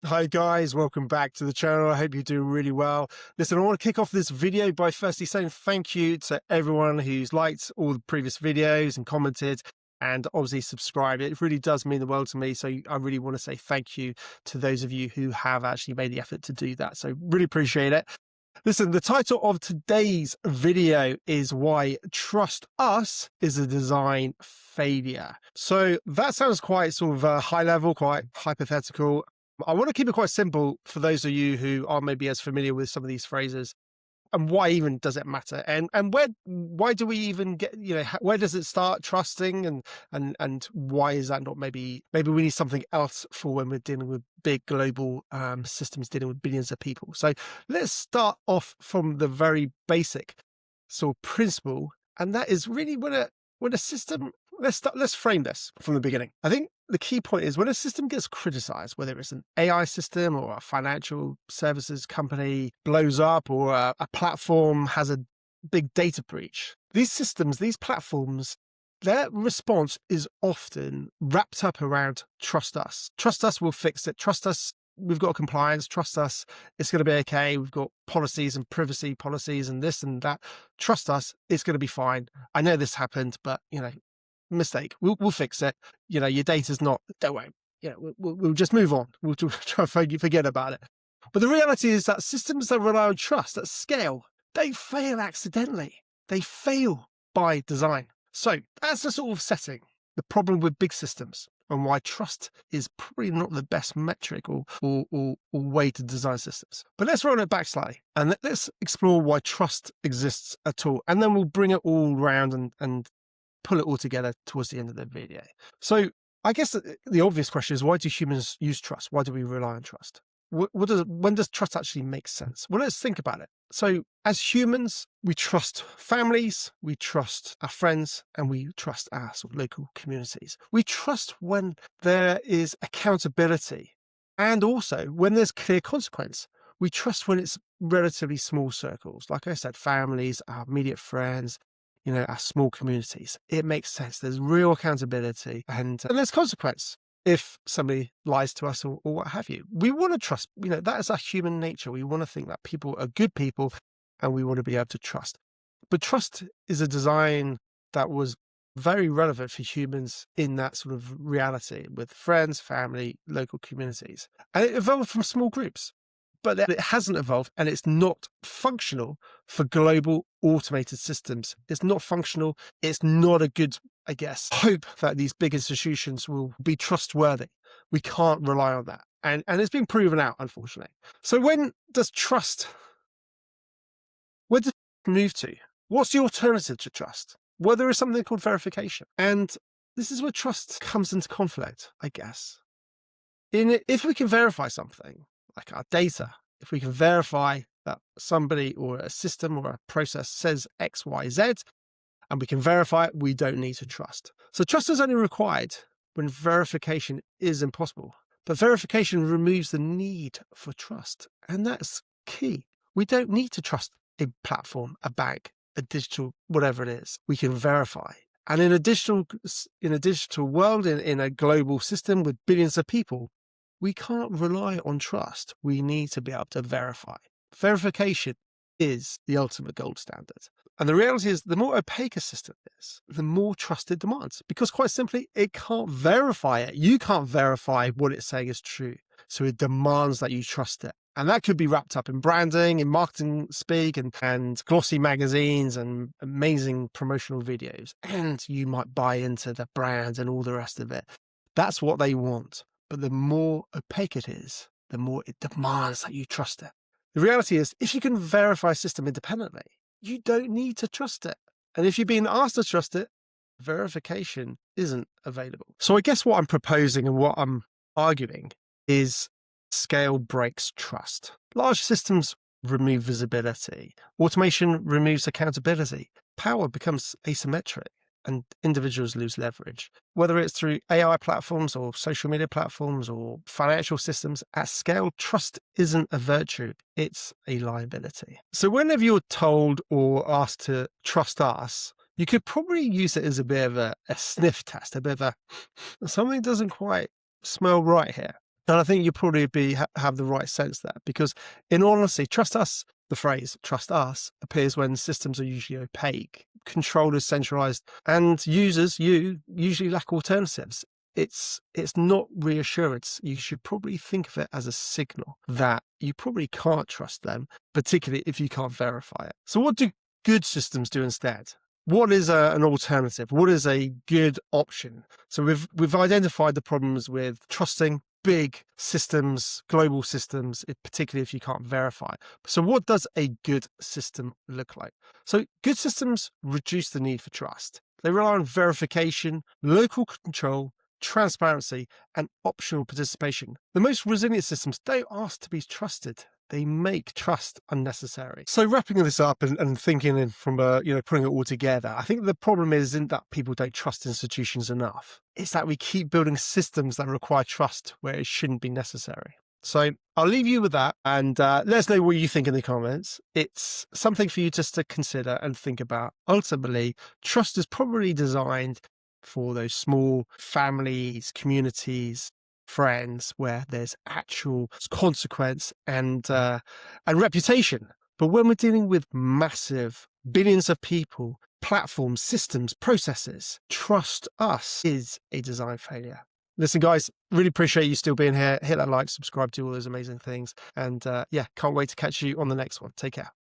Hi guys, welcome back to the channel. I hope you're doing really well. Listen, I want to kick off this video by firstly saying thank you to everyone who's liked all the previous videos and commented and obviously subscribed. It really does mean the world to me. So I really want to say thank you to those of you who have actually made the effort to do that. So really appreciate it. Listen, the title of today's video is Why Trust Us is a Design Failure. So that sounds quite sort of high level, quite hypothetical. I want to keep it quite simple for those of you who aren't maybe as familiar with some of these phrases. And why even does it matter? And why do we even get, where does it start trusting and why is that not maybe we need something else for when we're dealing with big global systems dealing with billions of people. So let's start off from the very basic sort of principle. And that is really when a system, let's frame this from the beginning. I think the key point is when a system gets criticized, whether it's an AI system or a financial services company blows up or a platform has a big data breach, these systems, these platforms, their response is often wrapped up around trust us. Trust us, we'll fix it. Trust us, we've got compliance. Trust us, it's going to be okay. We've got policies and privacy policies and this and that. Trust us, it's going to be fine. I know this happened, but mistake. We'll fix it. Your data's not. Don't worry. We'll just move on. We'll try and forget about it. But the reality is that systems that rely on trust at scale, they fail accidentally. They fail by design. So that's the sort of setting. The problem with big systems and why trust is probably not the best metric or way to design systems. But let's roll it back slightly and let's explore why trust exists at all. And then we'll bring it all around and pull it all together towards the end of the video. So I guess the obvious question is, why do humans use trust? Why do we rely on trust? When does trust actually make sense? Well, let's think about it. So as humans, we trust families, we trust our friends, and we trust our sort of local communities. We trust when there is accountability and also when there's clear consequence. We trust when it's relatively small circles. Like I said, families, our immediate friends, our small communities. It makes sense. There's real accountability and there's consequence if somebody lies to us or what have you. We want to trust, that is our human nature. We want to think that people are good people and we want to be able to trust. But trust is a design that was very relevant for humans in that sort of reality with friends, family, local communities. And it evolved from small groups. But it hasn't evolved and it's not functional for global automated systems. It's not functional. It's not a good, hope that these big institutions will be trustworthy. We can't rely on that. And it's been proven out, unfortunately. So where does it move to? What's the alternative to trust? Well, there is something called verification. And this is where trust comes into conflict, I guess. If we can verify something, like our data, if we can verify that somebody or a system or a process says X, Y, Z, and we can verify it, we don't need to trust. So trust is only required when verification is impossible. But verification removes the need for trust. And that's key. We don't need to trust a platform, a bank, a digital, whatever it is. We can verify. And in a digital world, in a global system with billions of people, we can't rely on trust. We need to be able to verify. Verification is the ultimate gold standard. And the reality is the more opaque a system is, the more trust it demands. Because quite simply, it can't verify it. You can't verify what it's saying is true. So it demands that you trust it. And that could be wrapped up in branding, in marketing speak, and glossy magazines and amazing promotional videos. And you might buy into the brand and all the rest of it. That's what they want. But the more opaque it is, the more it demands that you trust it. The reality is, if you can verify a system independently, you don't need to trust it. And if you're being asked to trust it, verification isn't available. So I guess what I'm proposing and what I'm arguing is scale breaks trust. Large systems remove visibility. Automation removes accountability. Power becomes asymmetric. And individuals lose leverage. Whether it's through AI platforms or social media platforms or financial systems, at scale, trust isn't a virtue, it's a liability. So whenever you're told or asked to trust us, you could probably use it as a bit of a sniff test, a bit of something doesn't quite smell right here. And I think you'll probably have the right sense there, because in all honesty, trust us, the phrase trust us appears when systems are usually opaque, control is centralized, and users, you, usually lack alternatives. It's not reassurance. You should probably think of it as a signal that you probably can't trust them, particularly if you can't verify it. So what do good systems do instead? What is an alternative? What is a good option? So we've identified the problems with trusting big systems, global systems, particularly if you can't verify. So what does a good system look like? So good systems reduce the need for trust. They rely on verification, local control, transparency, and optional participation. The most resilient systems don't ask to be trusted. They make trust unnecessary. So wrapping this up and thinking from putting it all together, I think the problem isn't that people don't trust institutions enough. It's that we keep building systems that require trust where it shouldn't be necessary. So I'll leave you with that, and let us know what you think in the comments. It's something for you just to consider and think about. Ultimately, trust is probably designed for those small families, communities, friends, where there's actual consequence and reputation. But when we're dealing with massive billions of people, platforms, systems, processes, trust us is a design failure. Listen, guys, really appreciate you still being here. Hit that like, subscribe, do all those amazing things. And yeah, can't wait to catch you on the next one. Take care.